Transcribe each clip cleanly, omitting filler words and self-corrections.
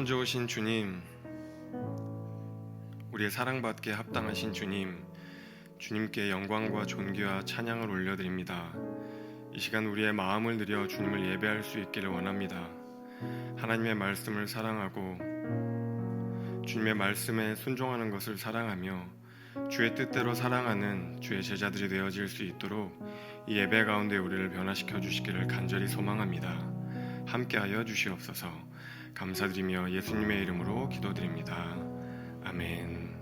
참 좋으신 주님, 우리의 사랑받기에 합당하신 주님, 주님께 영광과 존귀와 찬양을 올려드립니다. 이 시간 우리의 마음을 들여 주님을 예배할 수 있기를 원합니다. 하나님의 말씀을 사랑하고 주님의 말씀에 순종하는 것을 사랑하며 주의 뜻대로 사랑하는 주의 제자들이 되어질 수 있도록 이 예배 가운데 우리를 변화시켜 주시기를 간절히 소망합니다. 함께하여 주시옵소서. 감사드리며 예수님의 이름으로 기도드립니다. 아멘.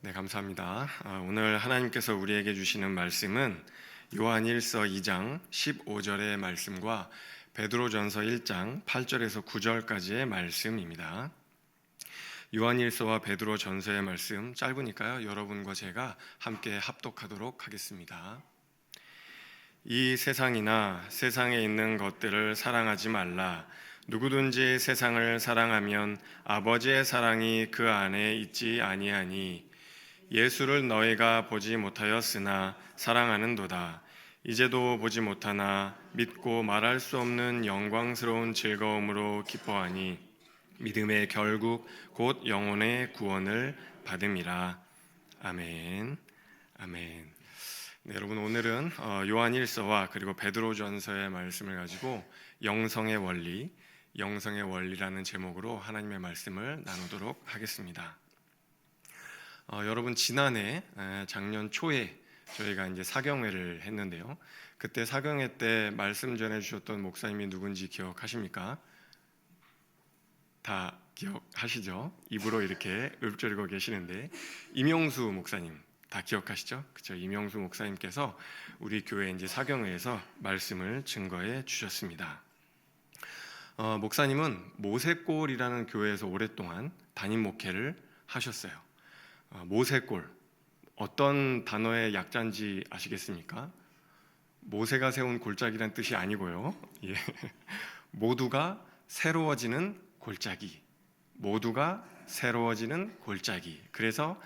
네, 감사합니다. 오늘 하나님께서 우리에게 주시는 말씀은 요한 1서 2장 15절의 말씀과 베드로전서 1장 8절에서 9절까지의 말씀입니다. 요한 1서와 베드로전서의 말씀 짧으니까요, 여러분과 제가 함께 합독하도록 하겠습니다. 이 세상이나 세상에 있는 것들을 사랑하지 말라. 누구든지 세상을 사랑하면 아버지의 사랑이 그 안에 있지 아니하니 예수를 너희가 보지 못하였으나 사랑하는도다. 이제도 보지 못하나 믿고 말할 수 없는 영광스러운 즐거움으로 기뻐하니 믿음의 결국 곧 영혼의 구원을 받음이라. 아멘. 아멘. 네, 여러분, 오늘은 요한 1서와 그리고 베드로전서의 말씀을 가지고 영성의 원리라는 제목으로 하나님의 말씀을 나누도록 하겠습니다. 여러분, 지난해 작년 초에 저희가 이제 사경회를 했는데요. 그때 사경회 때 말씀 전해 주셨던 목사님이 누군지 기억하십니까? 다 기억하시죠? 입으로 이렇게 읊조리고 계시는데 임용수 목사님 다 기억하시죠? 그렇죠? 임용수 목사님께서 우리 교회 이제 사경회에서 말씀을 증거해 주셨습니다. 목사님은 모세골이라는 교회에서 오랫동안 담임 목회를 하셨어요. 모세골, 어떤 단어의 약자인지 아시겠습니까? 모세가 세운 골짜기란 뜻이 아니고요. 예. 모두가 새로워지는 골짜기, 모두가 새로워지는 골짜기. 그래서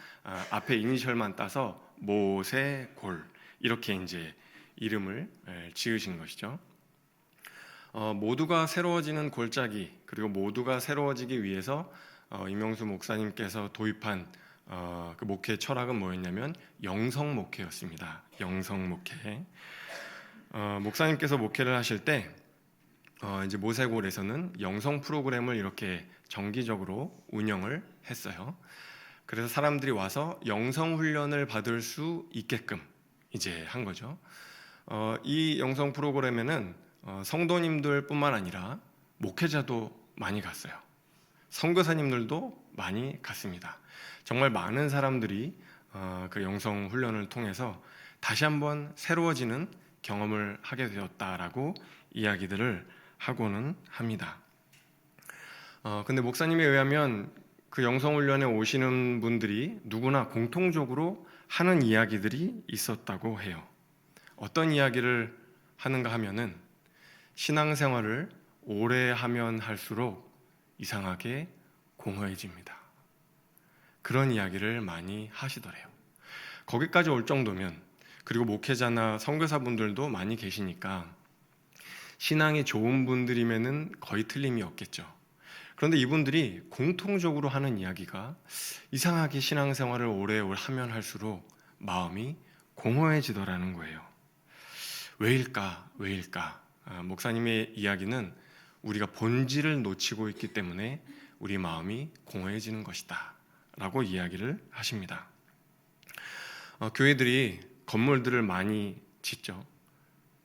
앞에 이니셜만 따서 모세골 이렇게 이제 이름을 지으신 것이죠. 모두가 새로워지는 골짜기, 그리고 모두가 새로워지기 위해서 임용수 목사님께서 도입한 그 목회 철학은 뭐였냐면 영성 목회였습니다. 영성 목회. 목사님께서 목회를 하실 때 이제 모세골에서는 영성 프로그램을 이렇게 정기적으로 운영을 했어요. 그래서 사람들이 와서 영성 훈련을 받을 수 있게끔 이제 한 거죠. 이 영성 프로그램에는 성도님들뿐만 아니라 목회자도 많이 갔어요. 선교사님들도 많이 갔습니다. 정말 많은 사람들이 그 영성 훈련을 통해서 다시 한번 새로워지는 경험을 하게 되었다라고 이야기들을 하고는 합니다. 근데 목사님에 의하면 그 영성훈련에 오시는 분들이 누구나 공통적으로 하는 이야기들이 있었다고 해요. 어떤 이야기를 하는가 하면은 신앙생활을 오래 하면 할수록 이상하게 공허해집니다. 그런 이야기를 많이 하시더래요. 거기까지 올 정도면, 그리고 목회자나 선교사분들도 많이 계시니까 신앙이 좋은 분들이면은 거의 틀림이 없겠죠. 그런데 이분들이 공통적으로 하는 이야기가 이상하게 신앙생활을 오래 하면 할수록 마음이 공허해지더라는 거예요. 왜일까? 목사님의 이야기는 우리가 본질을 놓치고 있기 때문에 우리 마음이 공허해지는 것이다 라고 이야기를 하십니다. 교회들이 건물들을 많이 짓죠.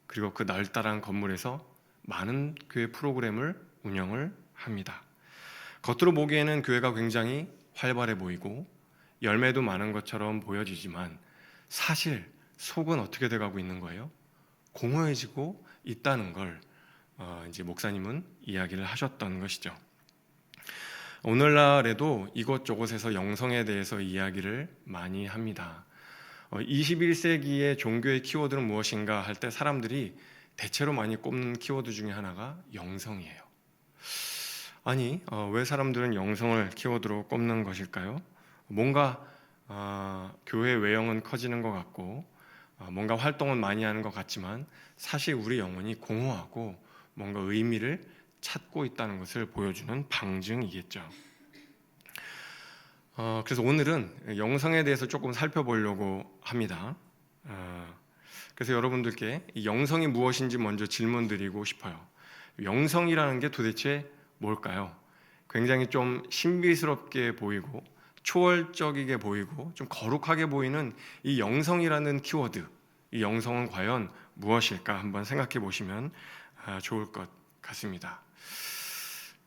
그리고 그 널따란 건물에서 많은 교회 프로그램을 운영을 합니다. 겉으로 보기에는 교회가 굉장히 활발해 보이고 열매도 많은 것처럼 보여지지만 사실 속은 어떻게 돼가고 있는 거예요? 공허해지고 있다는 걸 이제 목사님은 이야기를 하셨던 것이죠. 오늘날에도 이곳저곳에서 영성에 대해서 이야기를 많이 합니다. 21세기의 종교의 키워드는 무엇인가 할 때 사람들이 대체로 많이 꼽는 키워드 중에 하나가 영성이에요. 아니, 왜 사람들은 영성을 키워드로 꼽는 것일까요? 뭔가 교회 외형은 커지는 것 같고 뭔가 활동은 많이 하는 것 같지만 사실 우리 영혼이 공허하고 뭔가 의미를 찾고 있다는 것을 보여주는 방증이겠죠. 그래서 오늘은 영성에 대해서 조금 살펴보려고 합니다. 그래서 여러분들께 이 영성이 무엇인지 먼저 질문 드리고 싶어요. 영성이라는 게 도대체 뭘까요? 굉장히 좀 신비스럽게 보이고 초월적이게 보이고 좀 거룩하게 보이는 이 영성이라는 키워드, 이 영성은 과연 무엇일까 한번 생각해 보시면 좋을 것 같습니다.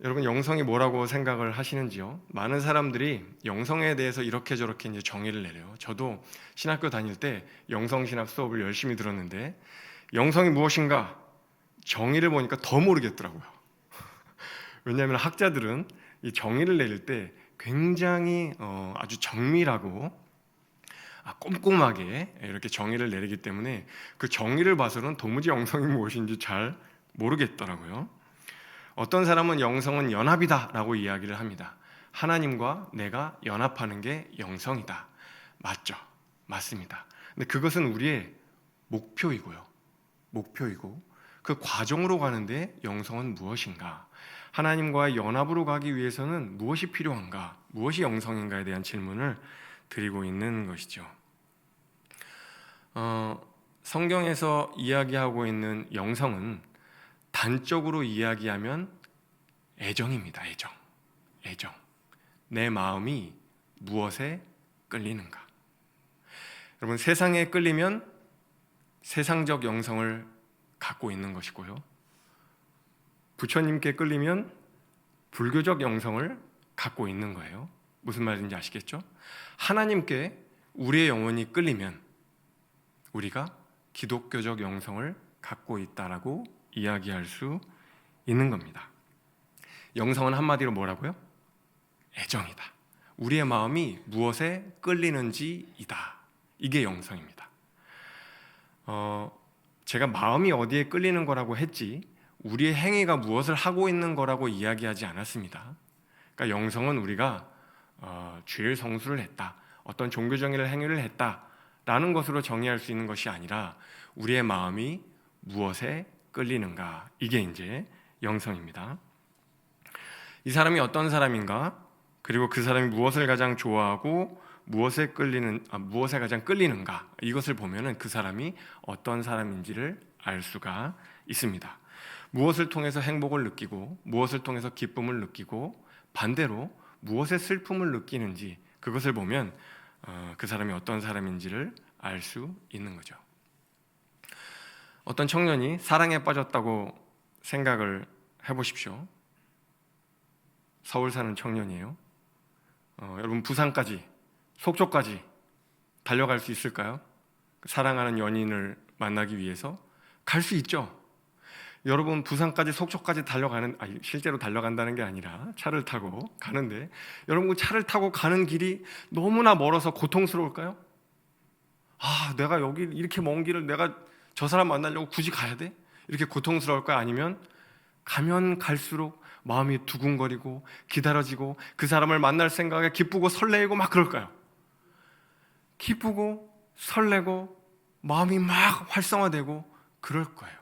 여러분, 영성이 뭐라고 생각을 하시는지요? 많은 사람들이 영성에 대해서 이렇게 저렇게 이제 정의를 내려요. 저도 신학교 다닐 때 영성신학 수업을 열심히 들었는데 영성이 무엇인가 정의를 보니까 더 모르겠더라고요. 왜냐하면 학자들은 이 정의를 내릴 때 굉장히 아주 정밀하고 꼼꼼하게 이렇게 정의를 내리기 때문에 그 정의를 봐서는 도무지 영성이 무엇인지 잘 모르겠더라고요. 어떤 사람은 영성은 연합이다라고 이야기를 합니다. 하나님과 내가 연합하는 게 영성이다. 맞죠? 맞습니다. 근데 그것은 우리의 목표이고 그 과정으로 가는데 영성은 무엇인가? 하나님과의 연합으로 가기 위해서는 무엇이 필요한가? 무엇이 영성인가에 대한 질문을 드리고 있는 것이죠. 성경에서 이야기하고 있는 영성은 단적으로 이야기하면 애정입니다. 애정. 내 마음이 무엇에 끌리는가? 여러분, 세상에 끌리면 세상적 영성을 갖고 있는 것이고요. 부처님께 끌리면 불교적 영성을 갖고 있는 거예요. 무슨 말인지 아시겠죠? 하나님께 우리의 영혼이 끌리면 우리가 기독교적 영성을 갖고 있다라고 이야기할 수 있는 겁니다. 영성은 한마디로 뭐라고요? 애정이다. 우리의 마음이 무엇에 끌리는지이다. 이게 영성입니다. 제가 마음이 어디에 끌리는 거라고 했지 우리의 행위가 무엇을 하고 있는 거라고 이야기하지 않았습니다. 그러니까 영성은 우리가 죄의 성수를 했다, 어떤 종교적인 행위를 했다라는 것으로 정의할 수 있는 것이 아니라 우리의 마음이 무엇에 끌리는가, 이게 이제 영성입니다. 이 사람이 어떤 사람인가, 그리고 그 사람이 무엇을 가장 좋아하고 무엇에 가장 끌리는가, 이것을 보면은 그 사람이 어떤 사람인지를 알 수가 있습니다. 무엇을 통해서 행복을 느끼고 무엇을 통해서 기쁨을 느끼고 반대로 무엇에 슬픔을 느끼는지, 그것을 보면 그 사람이 어떤 사람인지를 알 수 있는 거죠. 어떤 청년이 사랑에 빠졌다고 생각을 해보십시오. 서울 사는 청년이에요. 여러분, 부산까지, 속초까지 달려갈 수 있을까요? 사랑하는 연인을 만나기 위해서 갈 수 있죠. 여러분, 부산까지, 속초까지 실제로 달려간다는 게 아니라 차를 타고 가는데, 여러분, 그 차를 타고 가는 길이 너무나 멀어서 고통스러울까요? 내가 여기 이렇게 먼 길을 내가 저 사람 만나려고 굳이 가야 돼? 이렇게 고통스러울까요? 아니면 가면 갈수록 마음이 두근거리고 기다려지고 그 사람을 만날 생각에 기쁘고 설레고 막 그럴까요? 기쁘고 설레고 마음이 막 활성화되고 그럴 거예요.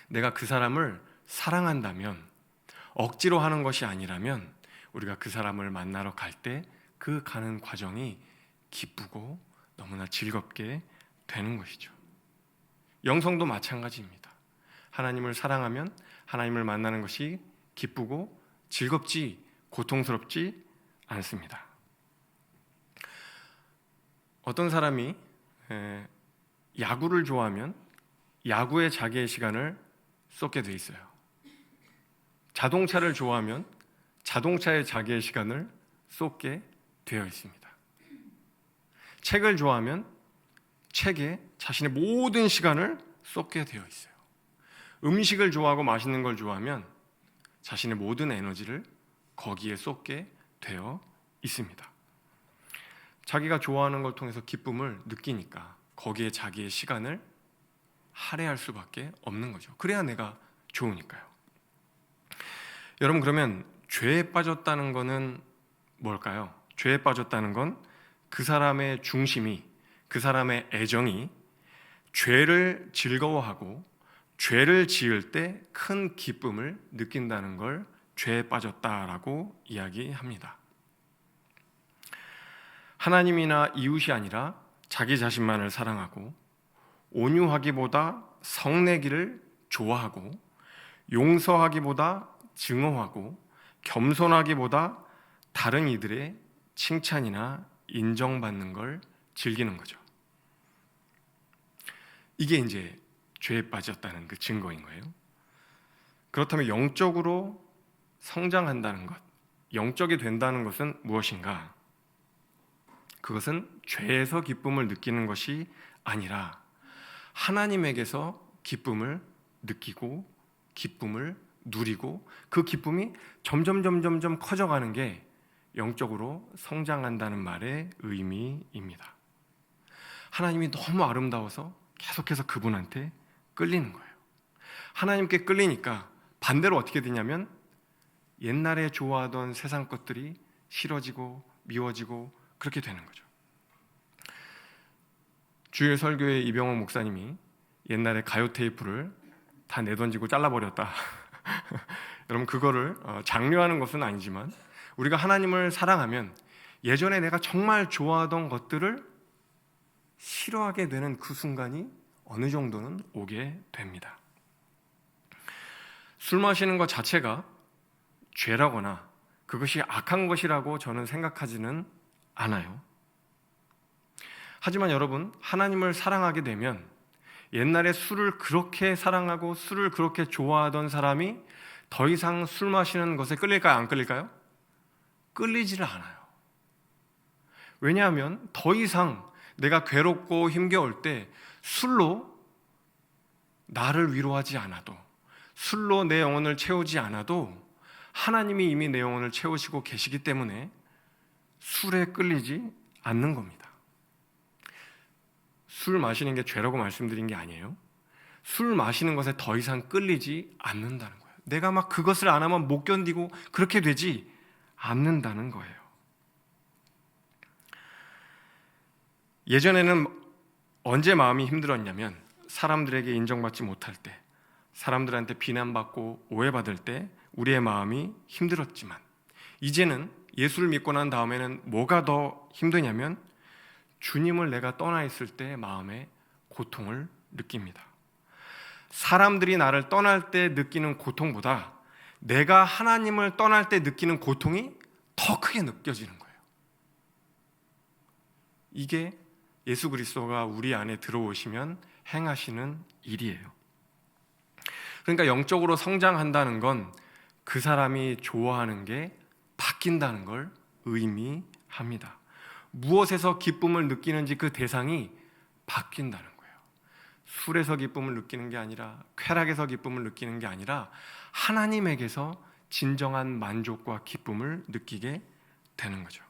내가 그 사람을 사랑한다면, 억지로 하는 것이 아니라면 우리가 그 사람을 만나러 갈 때 그 가는 과정이 기쁘고 너무나 즐겁게 되는 것이죠. 영성도 마찬가지입니다. 하나님을 사랑하면 하나님을 만나는 것이 기쁘고 즐겁지 고통스럽지 않습니다. 어떤 사람이 야구를 좋아하면 야구에 자기의 시간을 쏟게 돼 있어요. 자동차를 좋아하면 자동차에 자기의 시간을 쏟게 되어 있습니다. 책을 좋아하면 책에 자신의 모든 시간을 쏟게 되어 있어요. 음식을 좋아하고 맛있는 걸 좋아하면 자신의 모든 에너지를 거기에 쏟게 되어 있습니다. 자기가 좋아하는 걸 통해서 기쁨을 느끼니까 거기에 자기의 시간을 할애할 수밖에 없는 거죠. 그래야 내가 좋으니까요. 여러분, 그러면 죄에 빠졌다는 것은 뭘까요? 죄에 빠졌다는 건 그 사람의 중심이, 그 사람의 애정이 죄를 즐거워하고 죄를 지을 때 큰 기쁨을 느낀다는 걸 죄에 빠졌다라고 이야기합니다. 하나님이나 이웃이 아니라 자기 자신만을 사랑하고 온유하기보다 성내기를 좋아하고 용서하기보다 증오하고 겸손하기보다 다른 이들의 칭찬이나 인정받는 걸 즐기는 거죠. 이게 이제 죄에 빠졌다는 그 증거인 거예요. 그렇다면 영적으로 성장한다는 것, 영적이 된다는 것은 무엇인가? 그것은 죄에서 기쁨을 느끼는 것이 아니라 하나님에게서 기쁨을 느끼고 기쁨을 누리고 그 기쁨이 점점 커져가는 게 영적으로 성장한다는 말의 의미입니다. 하나님이 너무 아름다워서 계속해서 그분한테 끌리는 거예요. 하나님께 끌리니까 반대로 어떻게 되냐면 옛날에 좋아하던 세상 것들이 싫어지고 미워지고 그렇게 되는 거죠. 주일 설교의 이병호 목사님이 옛날에 가요 테이프를 다 내던지고 잘라버렸다. 여러분 그거를 장려하는 것은 아니지만 우리가 하나님을 사랑하면 예전에 내가 정말 좋아하던 것들을 싫어하게 되는 그 순간이 어느 정도는 오게 됩니다. 술 마시는 것 자체가 죄라거나 그것이 악한 것이라고 저는 생각하지는 않아요. 하지만 여러분, 하나님을 사랑하게 되면 옛날에 술을 그렇게 사랑하고 술을 그렇게 좋아하던 사람이 더 이상 술 마시는 것에 끌릴까요? 안 끌릴까요? 끌리지를 않아요. 왜냐하면 더 이상 내가 괴롭고 힘겨울 때 술로 나를 위로하지 않아도, 술로 내 영혼을 채우지 않아도 하나님이 이미 내 영혼을 채우시고 계시기 때문에 술에 끌리지 않는 겁니다. 술 마시는 게 죄라고 말씀드린 게 아니에요. 술 마시는 것에 더 이상 끌리지 않는다는 거예요. 내가 막 그것을 안 하면 못 견디고 그렇게 되지 않는다는 거예요. 예전에는 언제 마음이 힘들었냐면 사람들에게 인정받지 못할 때, 사람들한테 비난받고 오해받을 때 우리의 마음이 힘들었지만 이제는 예수를 믿고 난 다음에는 뭐가 더 힘드냐면 주님을 내가 떠나 있을 때 마음의 고통을 느낍니다. 사람들이 나를 떠날 때 느끼는 고통보다 내가 하나님을 떠날 때 느끼는 고통이 더 크게 느껴지는 거예요. 이게 예수 그리스도가 우리 안에 들어오시면 행하시는 일이에요. 그러니까 영적으로 성장한다는 건 그 사람이 좋아하는 게 바뀐다는 걸 의미합니다. 무엇에서 기쁨을 느끼는지 그 대상이 바뀐다는 거예요. 술에서 기쁨을 느끼는 게 아니라, 쾌락에서 기쁨을 느끼는 게 아니라 하나님에게서 진정한 만족과 기쁨을 느끼게 되는 거죠.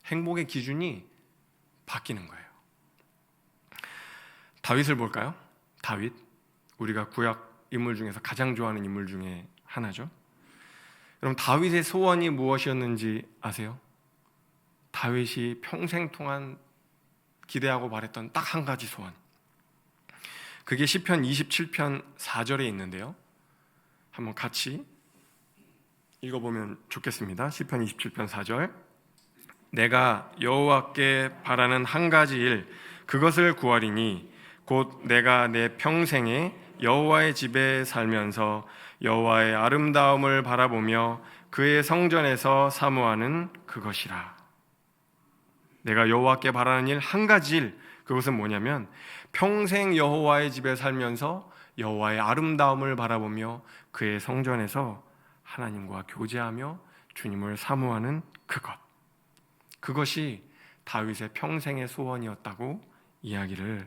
행복의 기준이 바뀌는 거예요. 다윗을 볼까요? 다윗, 우리가 구약 인물 중에서 가장 좋아하는 인물 중에 하나죠. 여러분, 다윗의 소원이 무엇이었는지 아세요? 다윗이 평생 동안 기대하고 바랬던 딱 한 가지 소원, 그게 시편 27편 4절에 있는데요, 한번 같이 읽어보면 좋겠습니다. 시편 27편 4절, 내가 여호와께 바라는 한 가지 일, 그것을 구하리니 곧 내가 내 평생에 여호와의 집에 살면서 여호와의 아름다움을 바라보며 그의 성전에서 사모하는 그것이라. 내가 여호와께 바라는 일 한 가지 일, 그것은 뭐냐면 평생 여호와의 집에 살면서 여호와의 아름다움을 바라보며 그의 성전에서 하나님과 교제하며 주님을 사모하는 그것, 그것이 다윗의 평생의 소원이었다고 이야기를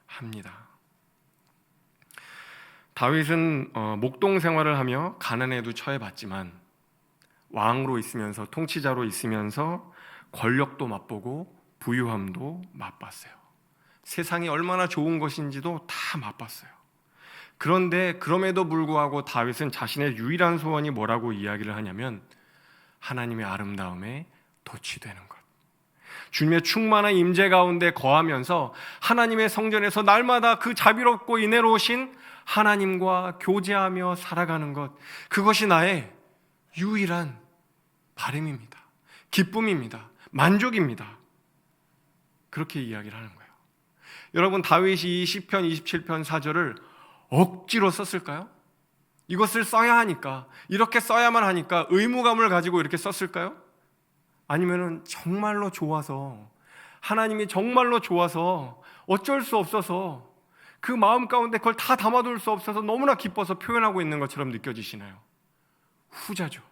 합니다. 다윗은 목동 생활을 하며 가난에도 처해봤지만 왕으로 있으면서, 통치자로 있으면서 권력도 맛보고 부유함도 맛봤어요. 세상이 얼마나 좋은 것인지도 다 맛봤어요. 그런데 그럼에도 불구하고 다윗은 자신의 유일한 소원이 뭐라고 이야기를 하냐면 하나님의 아름다움에 도취되는 것, 주님의 충만한 임재 가운데 거하면서 하나님의 성전에서 날마다 그 자비롭고 인애로우신 하나님과 교제하며 살아가는 것, 그것이 나의 유일한 바람입니다. 기쁨입니다. 만족입니다. 그렇게 이야기를 하는 거예요. 여러분, 다윗이 이 시편 27편 4절을 억지로 썼을까요? 이것을 써야 하니까, 이렇게 써야만 하니까 의무감을 가지고 이렇게 썼을까요? 아니면은 정말로 좋아서, 하나님이 정말로 좋아서 어쩔 수 없어서 그 마음 가운데 그걸 다 담아둘 수 없어서 너무나 기뻐서 표현하고 있는 것처럼 느껴지시나요? 후자죠.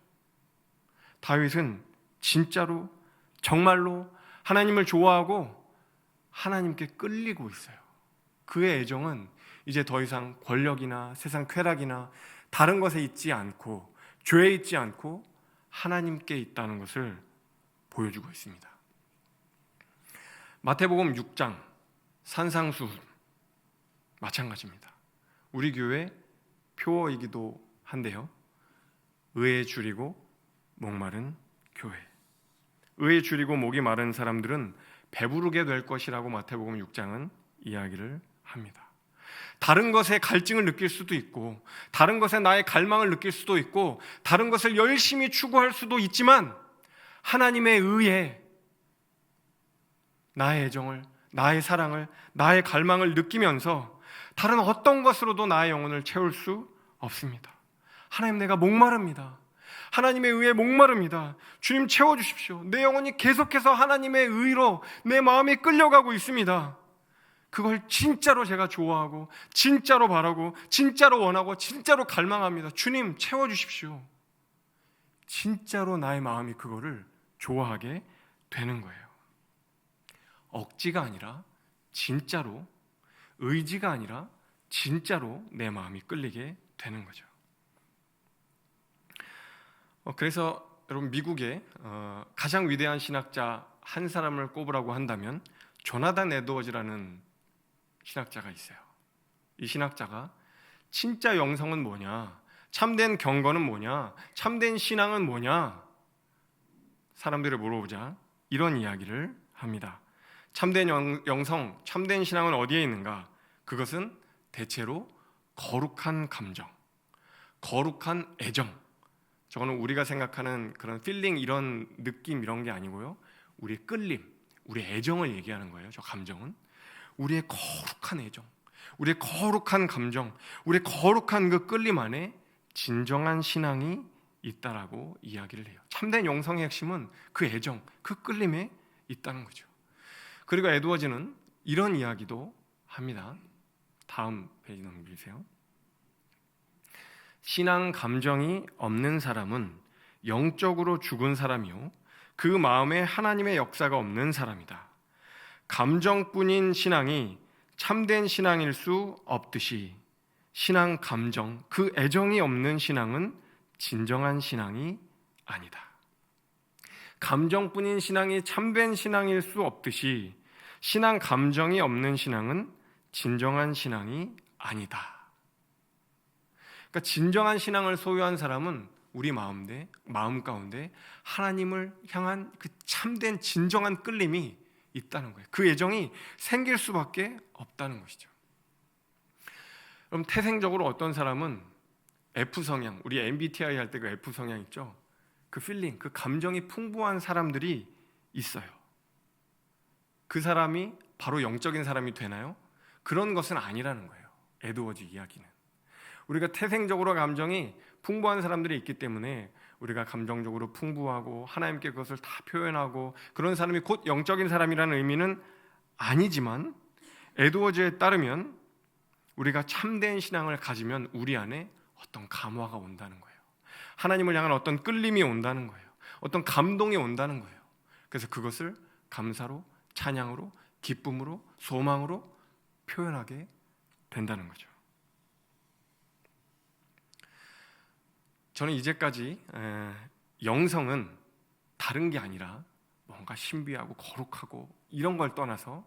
다윗은 진짜로 정말로 하나님을 좋아하고 하나님께 끌리고 있어요. 그의 애정은 이제 더 이상 권력이나 세상 쾌락이나 다른 것에 있지 않고, 죄에 있지 않고 하나님께 있다는 것을 보여주고 있습니다. 마태복음 6장 산상수훈 마찬가지입니다. 우리 교회 표어이기도 한데요, 의에 줄이고 목마른 교회. 의에 줄이고 목이 마른 사람들은 배부르게 될 것이라고 마태복음 6장은 이야기를 합니다. 다른 것에 갈증을 느낄 수도 있고, 다른 것에 나의 갈망을 느낄 수도 있고, 다른 것을 열심히 추구할 수도 있지만 하나님의 의에 나의 애정을, 나의 사랑을, 나의 갈망을 느끼면서 다른 어떤 것으로도 나의 영혼을 채울 수 없습니다. 하나님, 내가 목마릅니다. 하나님의 의에 목마릅니다. 주님, 채워주십시오. 내 영혼이 계속해서 하나님의 의로 내 마음이 끌려가고 있습니다. 그걸 진짜로 제가 좋아하고, 진짜로 바라고, 진짜로 원하고, 진짜로 갈망합니다. 주님, 채워주십시오. 진짜로 나의 마음이 그거를 좋아하게 되는 거예요. 억지가 아니라 진짜로, 의지가 아니라 진짜로 내 마음이 끌리게 되는 거죠. 그래서 여러분, 미국의 가장 위대한 신학자 한 사람을 꼽으라고 한다면 조나단 에드워즈라는 신학자가 있어요. 이 신학자가 진짜 영성은 뭐냐, 참된 경건은 뭐냐, 참된 신앙은 뭐냐, 사람들을 물어보자 이런 이야기를 합니다. 참된 영성, 참된 신앙은 어디에 있는가? 그것은 대체로 거룩한 감정, 거룩한 애정, 저거는 우리가 생각하는 그런 필링, 이런 느낌, 이런 게 아니고요, 우리의 끌림, 우리의 애정을 얘기하는 거예요. 저 감정은 우리의 거룩한 애정, 우리의 거룩한 감정, 우리의 거룩한 그 끌림 안에 진정한 신앙이 있다라고 이야기를 해요. 참된 영성의 핵심은 그 애정, 그 끌림에 있다는 거죠. 그리고 에드워즈는 이런 이야기도 합니다. 다음 페이지 넘기세요. 신앙 감정이 없는 사람은 영적으로 죽은 사람이요, 그 마음에 하나님의 역사가 없는 사람이다. 감정뿐인 신앙이 참된 신앙일 수 없듯이 신앙 감정, 그 애정이 없는 신앙은 진정한 신앙이 아니다. 감정뿐인 신앙이 참된 신앙일 수 없듯이 신앙 감정이 없는 신앙은 진정한 신앙이 아니다. 그러니까 진정한 신앙을 소유한 사람은 우리 마음 가운데 하나님을 향한 그 참된 진정한 끌림이 있다는 거예요. 그 애정이 생길 수밖에 없다는 것이죠. 그럼 태생적으로 어떤 사람은 F성향, 우리 MBTI 할 때 그 F성향 있죠? 그 필링, 그 감정이 풍부한 사람들이 있어요. 그 사람이 바로 영적인 사람이 되나요? 그런 것은 아니라는 거예요. 에드워즈 이야기는. 우리가 태생적으로 감정이 풍부한 사람들이 있기 때문에 우리가 감정적으로 풍부하고 하나님께 그것을 다 표현하고 그런 사람이 곧 영적인 사람이라는 의미는 아니지만, 에드워즈에 따르면 우리가 참된 신앙을 가지면 우리 안에 어떤 감화가 온다는 거예요. 하나님을 향한 어떤 끌림이 온다는 거예요. 어떤 감동이 온다는 거예요. 그래서 그것을 감사로, 찬양으로, 기쁨으로, 소망으로 표현하게 된다는 거죠. 저는 이제까지 영성은 다른 게 아니라 뭔가 신비하고 거룩하고 이런 걸 떠나서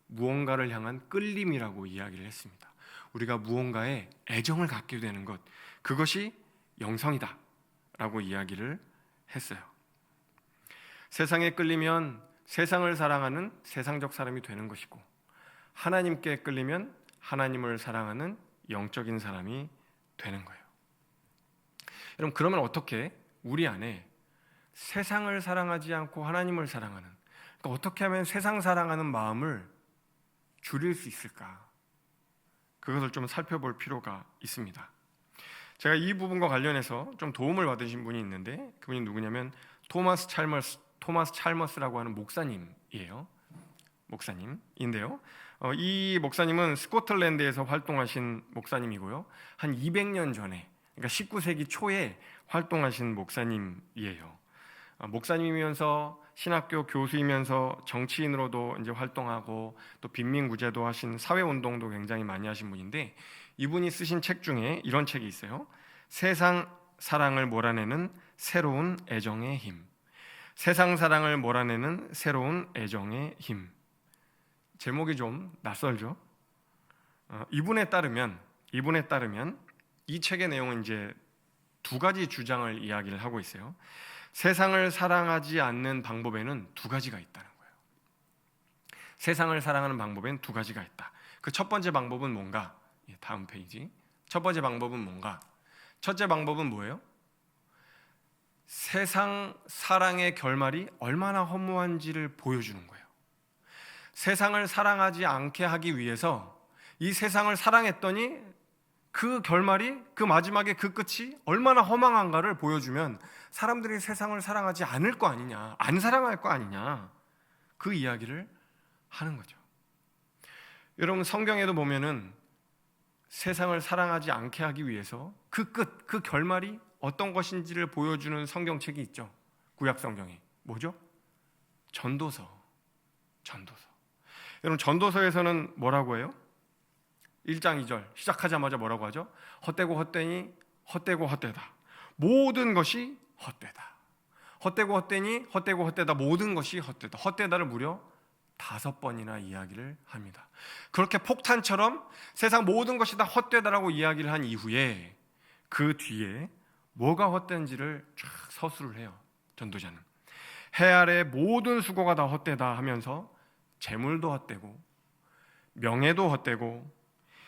무언가를 향한 끌림이라고 이야기를 했습니다. 우리가 무언가에 애정을 갖게 되는 것, 그것이 영성이다 라고 이야기를 했어요. 세상에 끌리면 세상을 사랑하는 세상적 사람이 되는 것이고, 하나님께 끌리면 하나님을 사랑하는 영적인 사람이 되는 거예요. 여러분, 그러면 어떻게 우리 안에 세상을 사랑하지 않고 하나님을 사랑하는, 그러니까 어떻게 하면 세상 사랑하는 마음을 줄일 수 있을까? 그것을 좀 살펴볼 필요가 있습니다. 제가 이 부분과 관련해서 좀 도움을 받으신 분이 있는데, 그분이 누구냐면 토마스 찰머스라고 하는 목사님이에요. 목사님인데요. 이 목사님은 스코틀랜드에서 활동하신 목사님이고요. 한 200년 전에, 그러니까 19세기 초에 활동하신 목사님이에요. 목사님이면서 신학교 교수이면서 정치인으로도 이제 활동하고 또 빈민구제도 하신, 사회운동도 굉장히 많이 하신 분인데, 이분이 쓰신 책 중에 이런 책이 있어요. 세상 사랑을 몰아내는 새로운 애정의 힘. 세상 사랑을 몰아내는 새로운 애정의 힘. 제목이 좀 낯설죠? 이분에 따르면 이 책의 내용은 이제 두 가지 주장을 이야기를 하고 있어요. 세상을 사랑하지 않는 방법에는 두 가지가 있다는 거예요. 세상을 사랑하는 방법엔 두 가지가 있다. 그 첫 번째 방법은 뭔가? 다음 페이지. 첫 번째 방법은 뭔가? 첫째 방법은 뭐예요? 세상 사랑의 결말이 얼마나 허무한지를 보여주는 거예요. 세상을 사랑하지 않게 하기 위해서 이 세상을 사랑했더니 그 결말이, 그 마지막에 그 끝이 얼마나 허망한가를 보여주면 사람들이 세상을 사랑하지 않을 거 아니냐, 안 사랑할 거 아니냐, 그 이야기를 하는 거죠. 여러분, 성경에도 보면은 세상을 사랑하지 않게 하기 위해서 그 끝, 그 결말이 어떤 것인지를 보여주는 성경책이 있죠. 구약 성경에. 뭐죠? 전도서. 여러분, 전도서에서는 뭐라고 해요? 1장 2절 시작하자마자 뭐라고 하죠? 헛되고 헛되니 헛되고 헛되다. 모든 것이 헛되다. 헛되고 헛되니 헛되고 헛되다. 모든 것이 헛되다. 헛되다를 무려 5번이나 이야기를 합니다. 그렇게 폭탄처럼 세상 모든 것이 다 헛되다라고 이야기를 한 이후에 그 뒤에 뭐가 헛된지를 쫙 서술을 해요. 전도자는 해 아래 모든 수고가 다 헛되다 하면서 재물도 헛되고 명예도 헛되고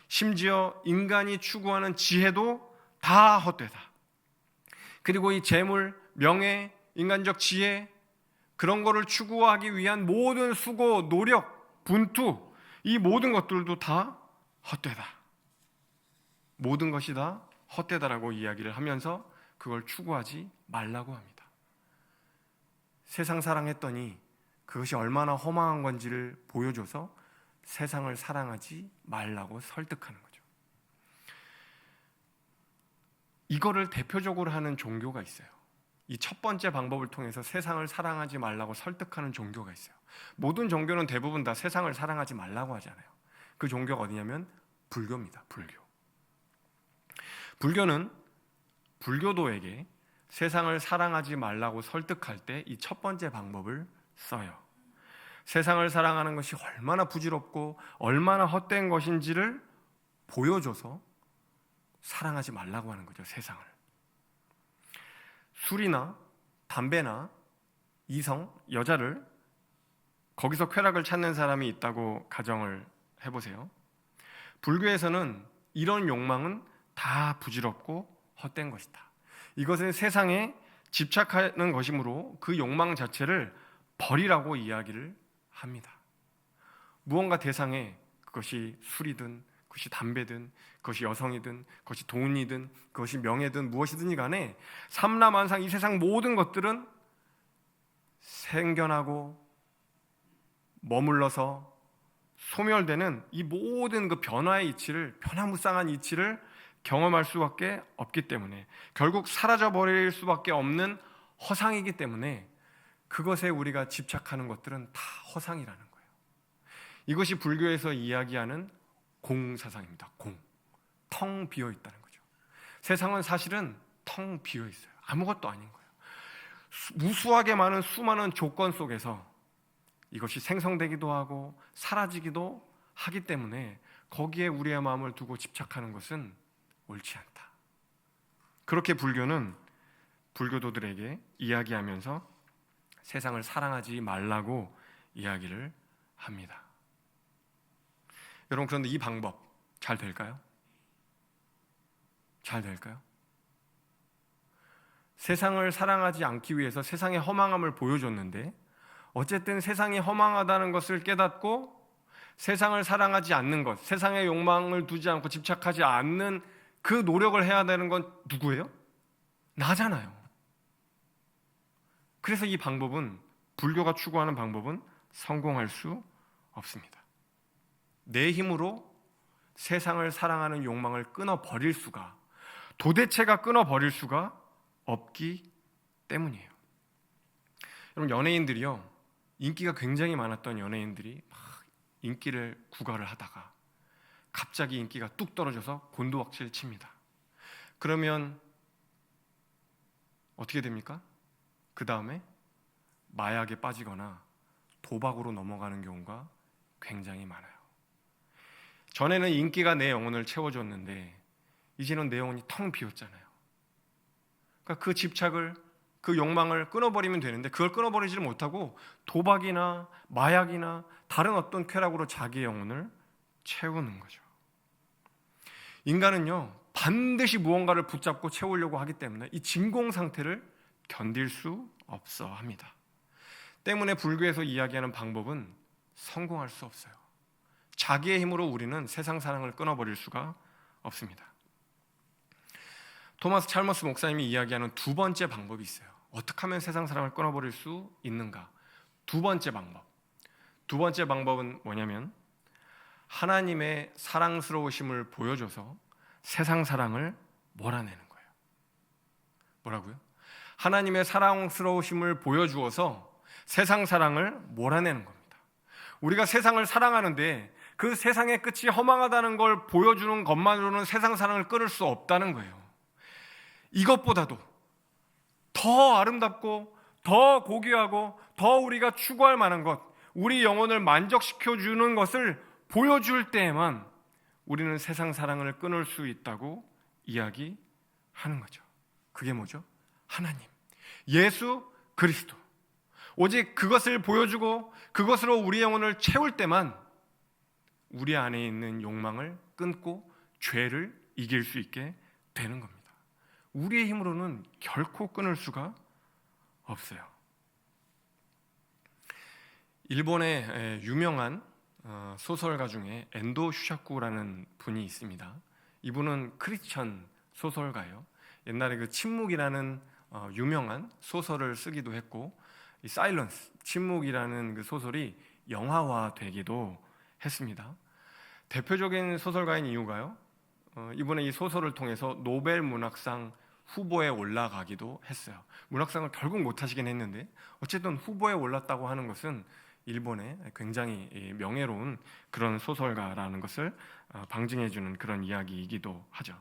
심지어 인간이 추구하는 지혜도 다 헛되다. 그리고 이 재물, 명예, 인간적 지혜, 그런 거를 추구하기 위한 모든 수고, 노력, 분투, 이 모든 것들도 다 헛되다. 모든 것이 다 헛되다라고 이야기를 하면서 그걸 추구하지 말라고 합니다. 세상 사랑했더니 그것이 얼마나 허망한 건지를 보여줘서 세상을 사랑하지 말라고 설득하는 거죠. 이거를 대표적으로 하는 종교가 있어요. 이 첫 번째 방법을 통해서 세상을 사랑하지 말라고 설득하는 종교가 있어요. 모든 종교는 대부분 다 세상을 사랑하지 말라고 하잖아요. 그 종교가 어디냐면 불교입니다. 불교는 불교도에게 세상을 사랑하지 말라고 설득할 때 이 첫 번째 방법을 써요. 세상을 사랑하는 것이 얼마나 부질없고 얼마나 헛된 것인지를 보여줘서 사랑하지 말라고 하는 거죠. 세상을. 술이나 담배나 이성, 여자를 거기서 쾌락을 찾는 사람이 있다고 가정을 해보세요. 불교에서는 이런 욕망은 다 부질없고 헛된 것이다. 이것은 세상에 집착하는 것이므로 그 욕망 자체를 버리라고 이야기를 합니다. 무언가 대상에, 그것이 술이든 그것이 담배든 그것이 여성이든 그것이 돈이든 그것이 명예든 무엇이든지 간에 삼라만상 이 세상 모든 것들은 생겨나고 머물러서 소멸되는 이 모든 그 변화의 이치를, 변화무쌍한 이치를 경험할 수밖에 없기 때문에, 결국 사라져버릴 수밖에 없는 허상이기 때문에 그것에 우리가 집착하는 것들은 다 허상이라는 거예요. 이것이 불교에서 이야기하는 공사상입니다. 텅 비어 있다는 거죠. 세상은 사실은 텅 비어 있어요. 아무것도 아닌 거예요. 무수하게 많은 수많은 조건 속에서 이것이 생성되기도 하고 사라지기도 하기 때문에 거기에 우리의 마음을 두고 집착하는 것은 옳지 않다. 그렇게 불교는 불교도들에게 이야기하면서 세상을 사랑하지 말라고 이야기를 합니다. 여러분, 그런데 이 방법 잘 될까요? 잘 될까요? 세상을 사랑하지 않기 위해서 세상의 허망함을 보여줬는데 어쨌든 세상이 허망하다는 것을 깨닫고 세상을 사랑하지 않는 것, 세상의 욕망을 두지 않고 집착하지 않는 그 노력을 해야 되는 건 누구예요? 나잖아요. 그래서 이 방법은, 불교가 추구하는 방법은 성공할 수 없습니다. 내 힘으로 세상을 사랑하는 욕망을 끊어버릴 수가, 도대체가 끊어버릴 수가 없기 때문이에요. 여러분, 연예인들이요, 인기가 굉장히 많았던 연예인들이 막 인기를 구가를 하다가 갑자기 인기가 뚝 떨어져서 곤두박질 칩니다. 그러면 어떻게 됩니까? 그 다음에 마약에 빠지거나 도박으로 넘어가는 경우가 굉장히 많아요. 전에는 인기가 내 영혼을 채워줬는데 이제는 내 영혼이 텅 비었잖아요. 그러니까 그 집착을, 그 욕망을 끊어버리면 되는데 그걸 끊어버리지를 못하고 도박이나 마약이나 다른 어떤 쾌락으로 자기의 영혼을 채우는 거죠. 인간은요, 반드시 무언가를 붙잡고 채우려고 하기 때문에 이 진공 상태를 견딜 수 없어 합니다. 때문에 불교에서 이야기하는 방법은 성공할 수 없어요. 자기의 힘으로 우리는 세상 사랑을 끊어버릴 수가 없습니다. 토마스 찰머스 목사님이 이야기하는 두 번째 방법이 있어요. 어떻게 하면 세상 사랑을 끊어버릴 수 있는가? 두 번째 방법은 뭐냐면 하나님의 사랑스러우심을 보여줘서 세상 사랑을 몰아내는 거예요. 뭐라고요? 하나님의 사랑스러우심을 보여주어서 세상 사랑을 몰아내는 겁니다. 우리가 세상을 사랑하는데 그 세상의 끝이 허망하다는 걸 보여주는 것만으로는 세상 사랑을 끊을 수 없다는 거예요. 이것보다도 더 아름답고 더 고귀하고 더 우리가 추구할 만한 것, 우리 영혼을 만족시켜주는 것을 보여줄 때에만 우리는 세상 사랑을 끊을 수 있다고 이야기하는 거죠. 그게 뭐죠? 하나님, 예수 그리스도. 오직 그것을 보여주고 그것으로 우리 영혼을 채울 때만 우리 안에 있는 욕망을 끊고 죄를 이길 수 있게 되는 겁니다. 우리의 힘으로는 결코 끊을 수가 없어요. 일본의 유명한 소설가 중에 엔도 슈샤쿠라는 분이 있습니다. 이분은 크리스천 소설가예요. 옛날에 그 침묵이라는 유명한 소설을 쓰기도 했고, 이 사일런스, 침묵이라는 그 소설이 영화화되기도 했습니다. 대표적인 소설가인 이유가요, 이번에 이 소설을 통해서 노벨 문학상 후보에 올라가기도 했어요. 문학상을 결국 못 하시긴 했는데 어쨌든 후보에 올랐다고 하는 것은 일본의 굉장히 명예로운 그런 소설가라는 것을 방증해주는 그런 이야기이기도 하죠.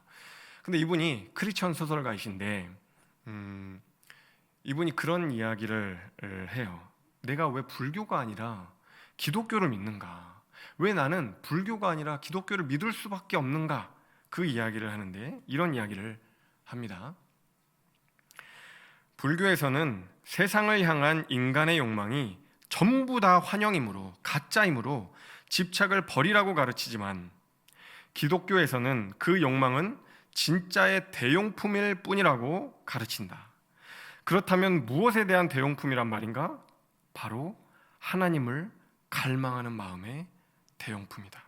근데 이분이 크리스천 소설가이신데 이분이 그런 이야기를 해요. 내가 왜 불교가 아니라 기독교를 믿는가? 왜 나는 불교가 아니라 기독교를 믿을 수밖에 없는가? 그 이야기를 하는데 이런 이야기를 합니다. 불교에서는 세상을 향한 인간의 욕망이 전부 다 환영이므로, 가짜이므로 집착을 버리라고 가르치지만 기독교에서는 그 욕망은 진짜의 대용품일 뿐이라고 가르친다. 그렇다면 무엇에 대한 대용품이란 말인가? 바로 하나님을 갈망하는 마음의 대용품이다.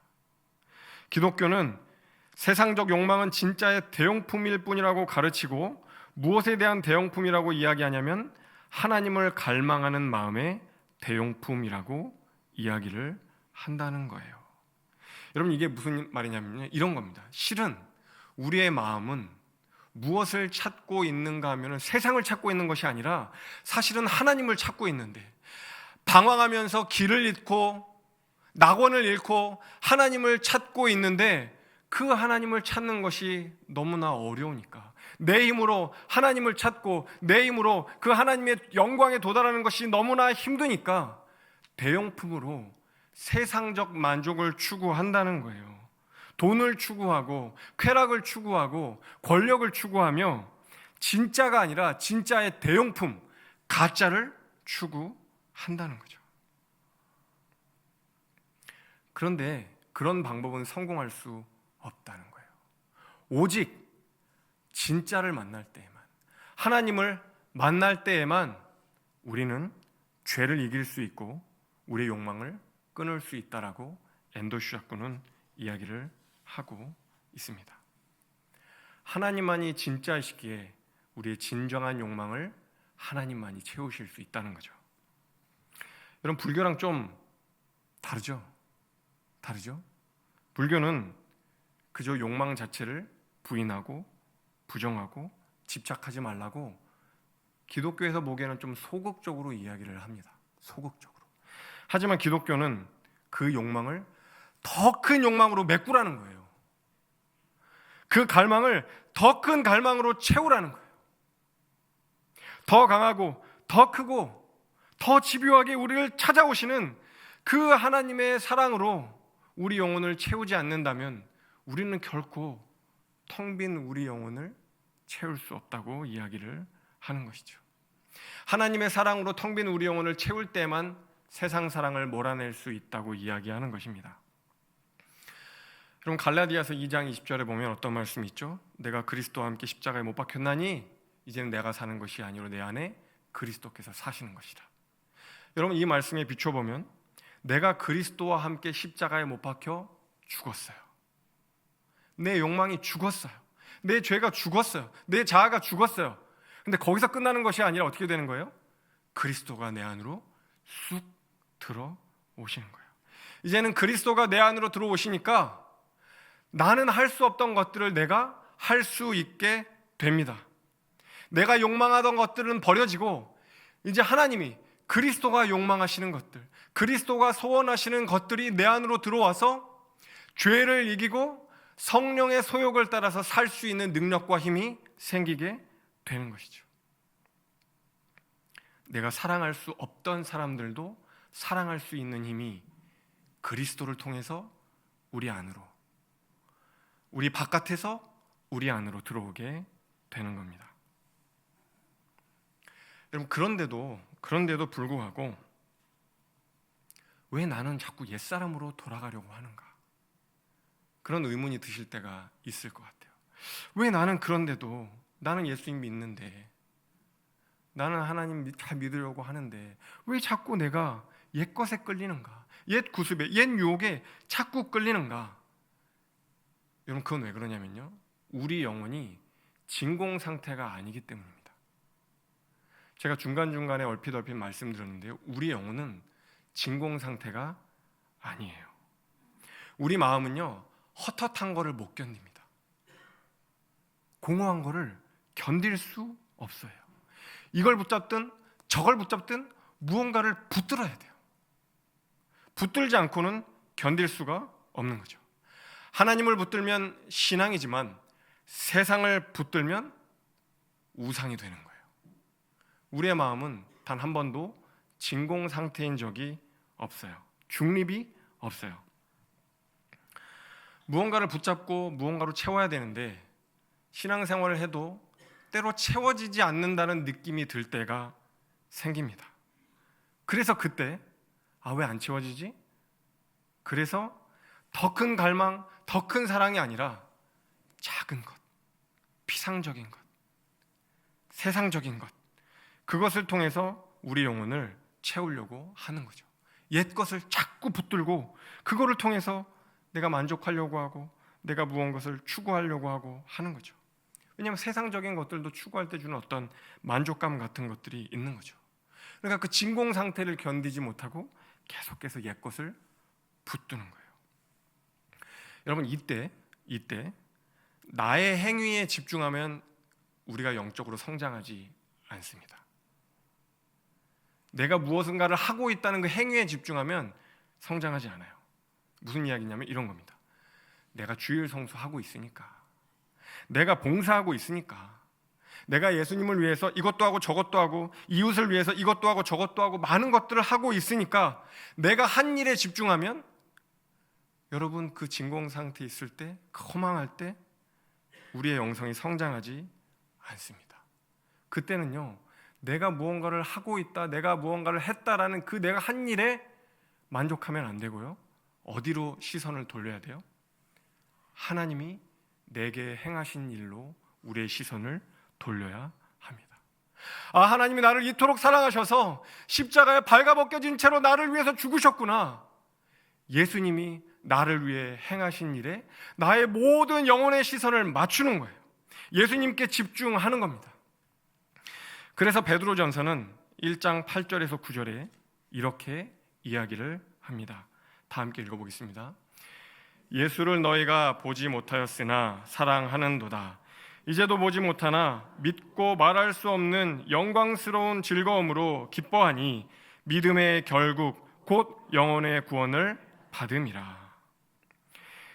기독교는 세상적 욕망은 진짜의 대용품일 뿐이라고 가르치고 무엇에 대한 대용품이라고 이야기하냐면 하나님을 갈망하는 마음의 대용품이라고 이야기를 한다는 거예요. 여러분, 이게 무슨 말이냐면요, 이런 겁니다. 실은 우리의 마음은 무엇을 찾고 있는가 하면 세상을 찾고 있는 것이 아니라 사실은 하나님을 찾고 있는데, 방황하면서 길을 잃고 낙원을 잃고 하나님을 찾고 있는데 그 하나님을 찾는 것이 너무나 어려우니까, 내 힘으로 하나님을 찾고 내 힘으로 그 하나님의 영광에 도달하는 것이 너무나 힘드니까 대용품으로 세상적 만족을 추구한다는 거예요. 돈을 추구하고 쾌락을 추구하고 권력을 추구하며 진짜가 아니라 진짜의 대용품, 가짜를 추구한다는 거죠. 그런데 그런 방법은 성공할 수 없다는 거예요. 오직 진짜를 만날 때에만, 하나님을 만날 때에만 우리는 죄를 이길 수 있고 우리의 욕망을 끊을 수 있다라고 엔도슈 학군은 이야기를 하고 있습니다. 하나님만이 진짜이시기에 우리의 진정한 욕망을 하나님만이 채우실 수 있다는 거죠. 여러분, 불교랑 좀 다르죠? 불교는 그저 욕망 자체를 부인하고 부정하고 집착하지 말라고 기독교에서 보기에는 좀 소극적으로 이야기를 합니다. 소극적으로. 하지만 기독교는 그 욕망을 더 큰 욕망으로 메꾸라는 거예요. 그 갈망을 더 큰 갈망으로 채우라는 거예요. 더 강하고 더 크고 더 집요하게 우리를 찾아오시는 그 하나님의 사랑으로 우리 영혼을 채우지 않는다면 우리는 결코 텅 빈 우리 영혼을 채울 수 없다고 이야기를 하는 것이죠. 하나님의 사랑으로 텅 빈 우리 영혼을 채울 때만 세상 사랑을 몰아낼 수 있다고 이야기하는 것입니다. 여러분, 갈라디아서 2장 20절에 보면 어떤 말씀이 있죠? 내가 그리스도와 함께 십자가에 못 박혔나니 이제는 내가 사는 것이 아니라 내 안에 그리스도께서 사시는 것이다. 여러분, 이 말씀에 비춰보면 내가 그리스도와 함께 십자가에 못 박혀 죽었어요. 내 욕망이 죽었어요. 내 죄가 죽었어요. 내 자아가 죽었어요. 근데 거기서 끝나는 것이 아니라 어떻게 되는 거예요? 그리스도가 내 안으로 쑥 들어오시는 거예요. 이제는 그리스도가 내 안으로 들어오시니까 나는 할 수 없던 것들을 내가 할 수 있게 됩니다. 내가 욕망하던 것들은 버려지고 이제 하나님이 그리스도가 욕망하시는 것들, 그리스도가 소원하시는 것들이 내 안으로 들어와서 죄를 이기고 성령의 소욕을 따라서 살 수 있는 능력과 힘이 생기게 되는 것이죠. 내가 사랑할 수 없던 사람들도 사랑할 수 있는 힘이 그리스도를 통해서 우리 안으로, 우리 바깥에서 우리 안으로 들어오게 되는 겁니다. 여러분, 그런데도 불구하고 왜 나는 자꾸 옛사람으로 돌아가려고 하는가? 그런 의문이 드실 때가 있을 것 같아요. 왜 나는 그런데도 나는 예수님 믿는데, 나는 하나님 잘 믿으려고 하는데 왜 자꾸 내가 옛것에 끌리는가? 옛 구습에, 옛 유혹에 자꾸 끌리는가? 여러분, 그건 왜 그러냐면요, 우리 영혼이 진공 상태가 아니기 때문입니다. 제가 중간중간에 얼핏 말씀드렸는데요, 우리 영혼은 진공 상태가 아니에요. 우리 마음은요, 헛헛한 거를 못 견딥니다. 공허한 거를 견딜 수 없어요. 이걸 붙잡든 저걸 붙잡든 무언가를 붙들어야 돼요. 붙들지 않고는 견딜 수가 없는 거죠. 하나님을 붙들면 신앙이지만 세상을 붙들면 우상이 되는 거예요. 우리의 마음은 단 한 번도 진공 상태인 적이 없어요. 중립이 없어요. 무언가를 붙잡고 무언가로 채워야 되는데 신앙생활을 해도 때로 채워지지 않는다는 느낌이 들 때가 생깁니다. 그래서 그때 왜 안 채워지지? 그래서 더 큰 갈망, 더 큰 사랑이 아니라 작은 것, 피상적인 것, 세상적인 것, 그것을 통해서 우리 영혼을 채우려고 하는 거죠. 옛 것을 자꾸 붙들고 그거를 통해서 내가 만족하려고 하고 내가 무언가를 추구하려고 하고 하는 거죠. 왜냐하면 세상적인 것들도 추구할 때 주는 어떤 만족감 같은 것들이 있는 거죠. 그러니까 그 진공 상태를 견디지 못하고 계속해서 옛 것을 붙드는 거예요. 여러분, 이때 나의 행위에 집중하면 우리가 영적으로 성장하지 않습니다. 내가 무엇인가를 하고 있다는 그 행위에 집중하면 성장하지 않아요. 무슨 이야기냐면 이런 겁니다. 내가 주일 성수하고 있으니까, 내가 봉사하고 있으니까, 내가 예수님을 위해서 이것도 하고 저것도 하고 이웃을 위해서 이것도 하고 저것도 하고 많은 것들을 하고 있으니까 내가 한 일에 집중하면, 여러분, 그 진공 상태에 있을 때, 그 허망할 때 우리의 영성이 성장하지 않습니다. 그때는요, 내가 무언가를 하고 있다, 내가 무언가를 했다라는 그 내가 한 일에 만족하면 안 되고요, 어디로 시선을 돌려야 돼요? 하나님이 내게 행하신 일로 우리의 시선을 돌려야 합니다. 하나님이 나를 이토록 사랑하셔서 십자가에 발가벗겨진 채로 나를 위해서 죽으셨구나. 예수님이 나를 위해 행하신 일에 나의 모든 영혼의 시선을 맞추는 거예요. 예수님께 집중하는 겁니다. 그래서 베드로전서는 1장 8절에서 9절에 이렇게 이야기를 합니다. 다 함께 읽어보겠습니다. 예수를 너희가 보지 못하였으나 사랑하는도다. 이제도 보지 못하나 믿고 말할 수 없는 영광스러운 즐거움으로 기뻐하니 믿음의 결국 곧 영혼의 구원을 받음이라.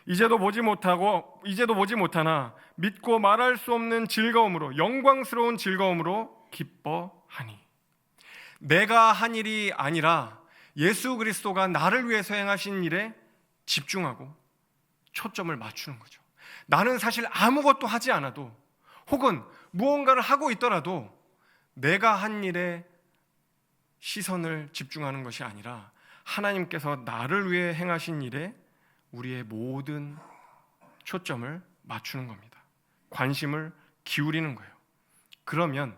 이제도 보지 못하나 믿고 말할 수 없는 즐거움으로, 영광스러운 즐거움으로 기뻐하니. 내가 한 일이 아니라 예수 그리스도가 나를 위해서 행하신 일에 집중하고 초점을 맞추는 거죠. 나는 사실 아무것도 하지 않아도, 혹은 무언가를 하고 있더라도 내가 한 일에 시선을 집중하는 것이 아니라 하나님께서 나를 위해 행하신 일에 우리의 모든 초점을 맞추는 겁니다. 관심을 기울이는 거예요. 그러면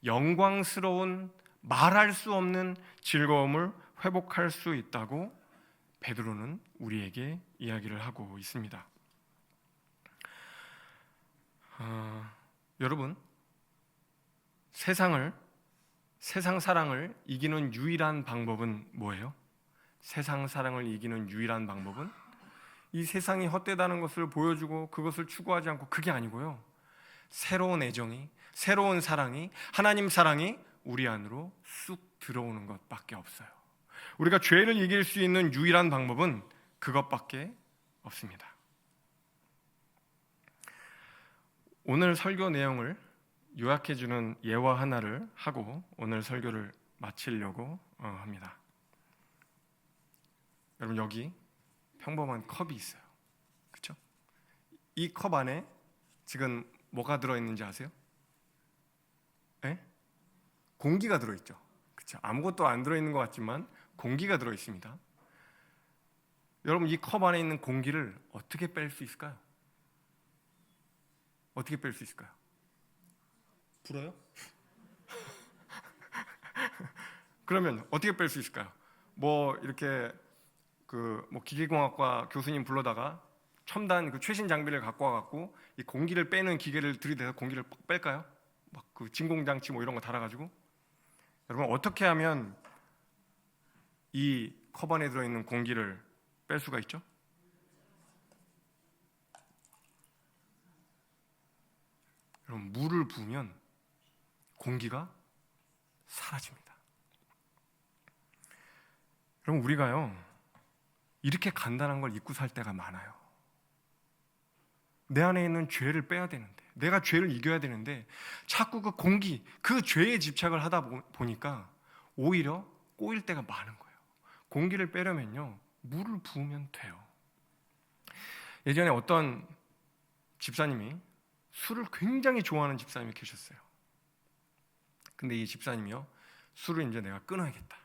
영광스러운 말할 수 없는 즐거움을 회복할 수 있다고 베드로는 우리에게 이야기를 하고 있습니다. 여러분, 세상 사랑을 이기는 유일한 방법은 뭐예요? 세상 사랑을 이기는 유일한 방법은 이 세상이 헛되다는 것을 보여주고 그것을 추구하지 않고, 그게 아니고요, 새로운 애정이, 새로운 사랑이, 하나님 사랑이 우리 안으로 쑥 들어오는 것밖에 없어요. 우리가 죄를 이길 수 있는 유일한 방법은 그것밖에 없습니다. 오늘 설교 내용을 요약해주는 예화 하나를 하고 오늘 설교를 마치려고 합니다. 여러분, 여기 평범한 컵이 있어요. 그렇죠? 이 컵 안에 지금 뭐가 들어있는지 아세요? 네? 공기가 들어있죠. 그렇죠? 아무것도 안 들어있는 것 같지만 공기가 들어있습니다. 여러분, 이 컵 안에 있는 공기를 어떻게 뺄 수 있을까요? 어떻게 뺄 수 있을까요? 불어요? 그러면 어떻게 뺄 수 있을까요? 이렇게 기계공학과 교수님 불러다가 첨단 최신 장비를 갖고 와갖고 이 공기를 빼는 기계를 들이대서 공기를 뺄까요? 진공장치 이런 거 달아가지고. 여러분, 어떻게 하면 이 컵 안에 들어있는 공기를 뺄 수가 있죠? 여러분, 물을 부으면 공기가 사라집니다. 여러분, 우리가요 이렇게 간단한 걸 잊고 살 때가 많아요. 내 안에 있는 죄를 빼야 되는데, 내가 죄를 이겨야 되는데 자꾸 그 공기, 그 죄에 집착을 하다 보니까 오히려 꼬일 때가 많은 거예요. 공기를 빼려면요 물을 부으면 돼요. 예전에 어떤 집사님이, 술을 굉장히 좋아하는 집사님이 계셨어요. 근데 이 집사님이요, 술을 이제 내가 끊어야겠다.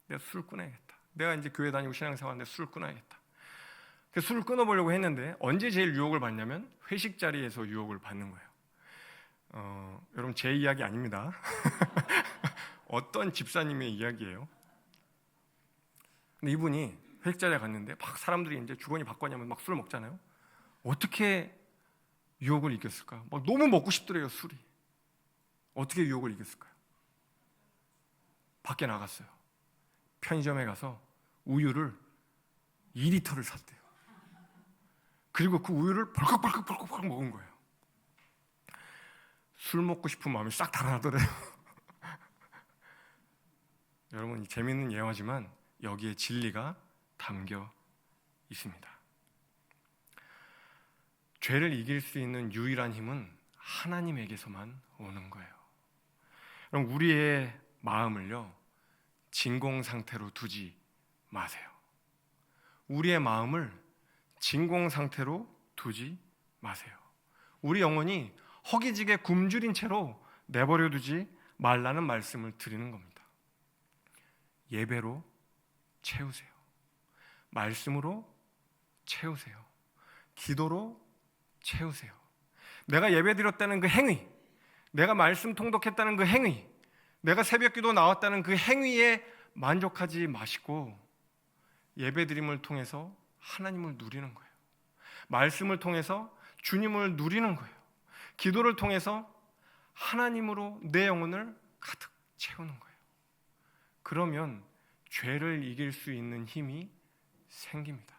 내가 술을 끊어야겠다. 내가 이제 교회 다니고 신앙생활하는데 술을 끊어야겠다. 그래서 술을 끊어보려고 했는데 언제 제일 유혹을 받냐면 회식 자리에서 유혹을 받는 거예요. 여러분, 제 이야기 아닙니다. 어떤 집사님의 이야기예요. 근데 이분이 회식 자리에 갔는데 막 사람들이 이제 주거니 받거냐면 막 술을 먹잖아요. 어떻게 유혹을 이겼을까요? 너무 먹고 싶더래요, 술이. 어떻게 유혹을 이겼을까요? 밖에 나갔어요. 편의점에 가서 우유를 2리터를 샀대요. 그리고 그 우유를 벌컥 먹은 거예요. 술 먹고 싶은 마음이 싹 달아나더래요. 여러분, 재미있는 예화지만 여기에 진리가 담겨 있습니다. 죄를 이길 수 있는 유일한 힘은 하나님에게서만 오는 거예요. 그럼 우리의 마음을요 진공 상태로 두지 마세요. 우리의 마음을 진공 상태로 두지 마세요. 우리 영혼이 허기지게 굶주린 채로 내버려 두지 말라는 말씀을 드리는 겁니다. 예배로 채우세요. 말씀으로 채우세요. 기도로 채우세요. 내가 예배드렸다는 그 행위, 내가 말씀 통독했다는 그 행위, 내가 새벽기도 나왔다는 그 행위에 만족하지 마시고 예배드림을 통해서 하나님을 누리는 거예요. 말씀을 통해서 주님을 누리는 거예요. 기도를 통해서 하나님으로 내 영혼을 가득 채우는 거예요. 그러면 죄를 이길 수 있는 힘이 생깁니다.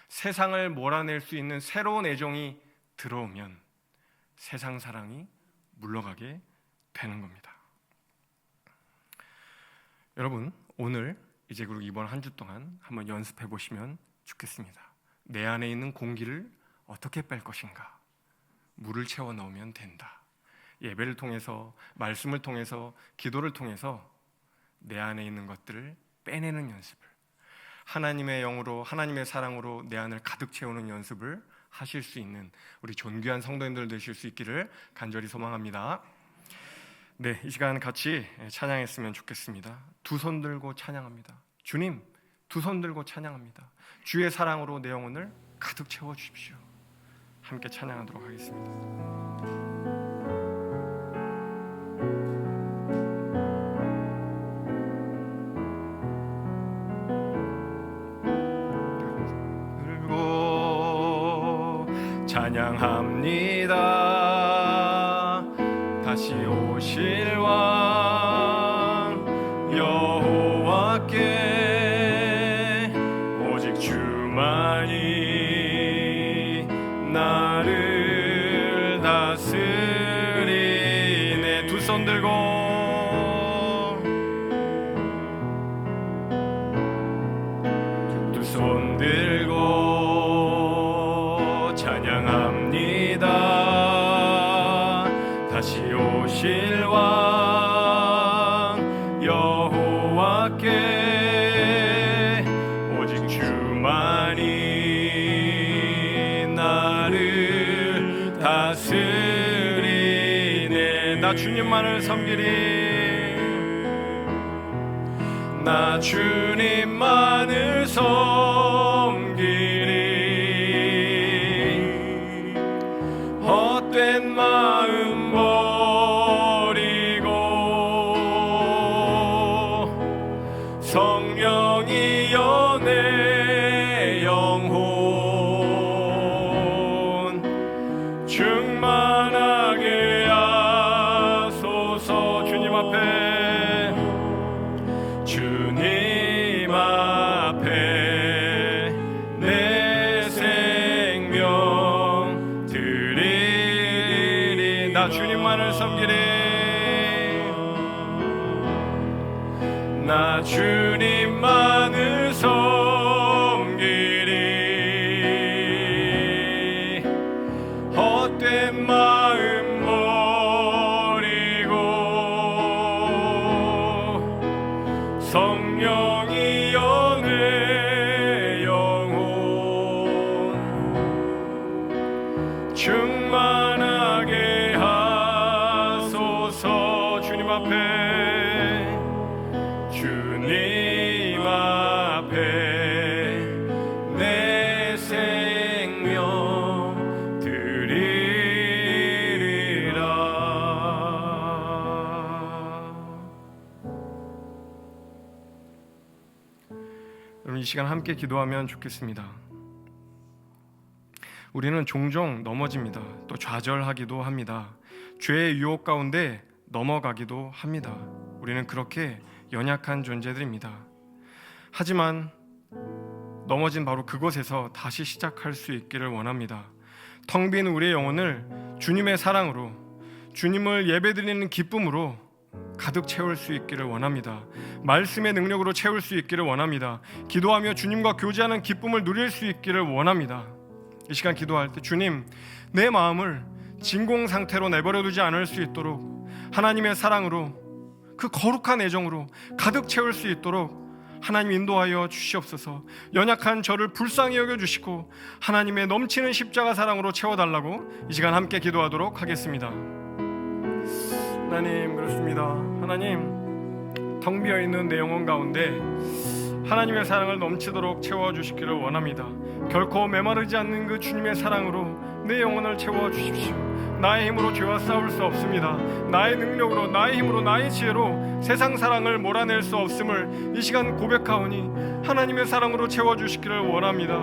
세상을 몰아낼 수 있는 새로운 애정이 들어오면 세상 사랑이 물러가게 되는 겁니다. 여러분, 오늘 이제 그리고 이번 한 주 동안 한번 연습해 보시면 좋겠습니다. 내 안에 있는 공기를 어떻게 뺄 것인가? 물을 채워 넣으면 된다. 예배를 통해서, 말씀을 통해서, 기도를 통해서 내 안에 있는 것들을 빼내는 연습을, 하나님의 영으로, 하나님의 사랑으로 내 안을 가득 채우는 연습을 하실 수 있는 우리 존귀한 성도님들 되실 수 있기를 간절히 소망합니다. 네, 이 시간 같이 찬양했으면 좋겠습니다. 두 손 들고 찬양합니다. 주님, 두 손 들고 찬양합니다. 주의 사랑으로 내 영혼을 가득 채워 주십시오. 함께 찬양하도록 하겠습니다. 찬양합니다. 다시 오실 왕 여호와께 오직 주만이 나를 다스리네. 두 손 들고 두 손 들고 찬양합니다. 다시 오실 왕 여호와께 오직 주만이 나를 다스리네. 나 주님만을 섬기리. 나 주님만을 섬기리. 헛된 마음 버리고 성령이여 내 영혼 충만하게 하소서. 주님 앞에, 주님 앞에 내 생명 드리리. 나 주님만을 섬기리. 나 주님만을 섬기리. 헛된 마음 버리고 성령이여 내 영혼 충만하게 하소서. 주님 앞에, 주님 앞에 내 생명 드리리라. 여러분, 이 시간 함께 기도하면 좋겠습니다. 우리는 종종 넘어집니다. 또 좌절하기도 합니다. 죄의 유혹 가운데 넘어가기도 합니다. 우리는 그렇게 연약한 존재들입니다. 하지만 넘어진 바로 그곳에서 다시 시작할 수 있기를 원합니다. 텅 빈 우리의 영혼을 주님의 사랑으로, 주님을 예배드리는 기쁨으로 가득 채울 수 있기를 원합니다. 말씀의 능력으로 채울 수 있기를 원합니다. 기도하며 주님과 교제하는 기쁨을 누릴 수 있기를 원합니다. 이 시간 기도할 때, 주님, 내 마음을 진공 상태로 내버려두지 않을 수 있도록 하나님의 사랑으로, 그 거룩한 애정으로 가득 채울 수 있도록 하나님 인도하여 주시옵소서. 연약한 저를 불쌍히 여겨주시고 하나님의 넘치는 십자가 사랑으로 채워달라고 이 시간 함께 기도하도록 하겠습니다. 하나님, 그렇습니다. 하나님, 텅 비어있는 내 영혼 가운데 하나님의 사랑을 넘치도록 채워주시기를 원합니다. 결코 메마르지 않는 그 주님의 사랑으로 내 영혼을 채워주십시오. 나의 힘으로 죄와 싸울 수 없습니다. 나의 능력으로, 나의 힘으로, 나의 지혜로 세상 사랑을 몰아낼 수 없음을 이 시간 고백하오니 하나님의 사랑으로 채워주시기를 원합니다.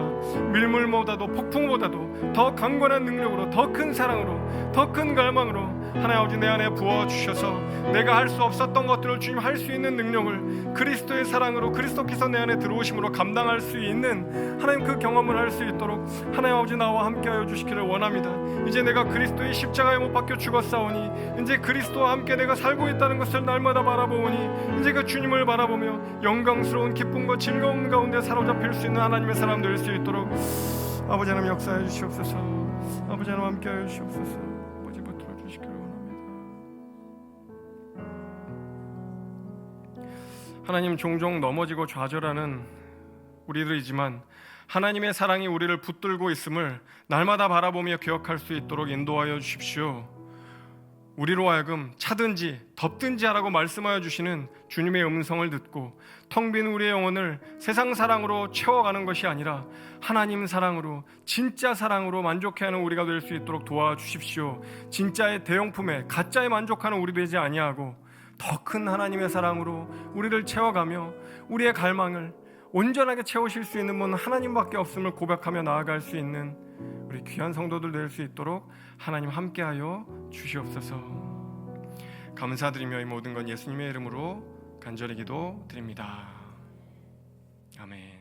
밀물보다도 폭풍보다도 더 강건한 능력으로, 더 큰 사랑으로, 더 큰 갈망으로 하나님 아버지 내 안에 부어주셔서 내가 할 수 없었던 것들을 주님 할 수 있는 능력을 그리스도의 사랑으로, 그리스도께서 내 안에 들어오심으로 감당할 수 있는 하나님 그 경험을 할 수 있도록 하나님 아버지 나와 함께하여 주시기를 원합니다. 이제 내가 그리스도의 십자가에 못 박혀 죽었사오니 이제 그리스도와 함께 내가 살고 있다는 것을 날마다 바라보니 이제 그 주님을 바라보며 영광스러운 기쁨과 즐거움 가운데 사로잡힐 수 있는 하나님의 사람 될 수 있도록 아버지 하나님 역사해 주시옵소서. 아버지 하나님 함께하여 주시옵소서. 아버지 붙들어 주시기를 원합니다. 하나님, 종종 넘어지고 좌절하는 우리들이지만 하나님의 사랑이 우리를 붙들고 있음을 날마다 바라보며 기억할 수 있도록 인도하여 주십시오. 우리로 하여금 차든지 덥든지 하라고 말씀하여 주시는 주님의 음성을 듣고 텅 빈 우리의 영혼을 세상 사랑으로 채워가는 것이 아니라 하나님 사랑으로, 진짜 사랑으로 만족해하는 우리가 될 수 있도록 도와주십시오. 진짜의 대용품에, 가짜에 만족하는 우리 되지 아니하고 더 큰 하나님의 사랑으로 우리를 채워가며 우리의 갈망을 온전하게 채우실 수 있는 분은 하나님밖에 없음을 고백하며 나아갈 수 있는 우리 귀한 성도들 될 수 있도록 하나님 함께하여 주시옵소서. 감사드리며 이 모든 건 예수님의 이름으로 간절히 기도드립니다. 아멘.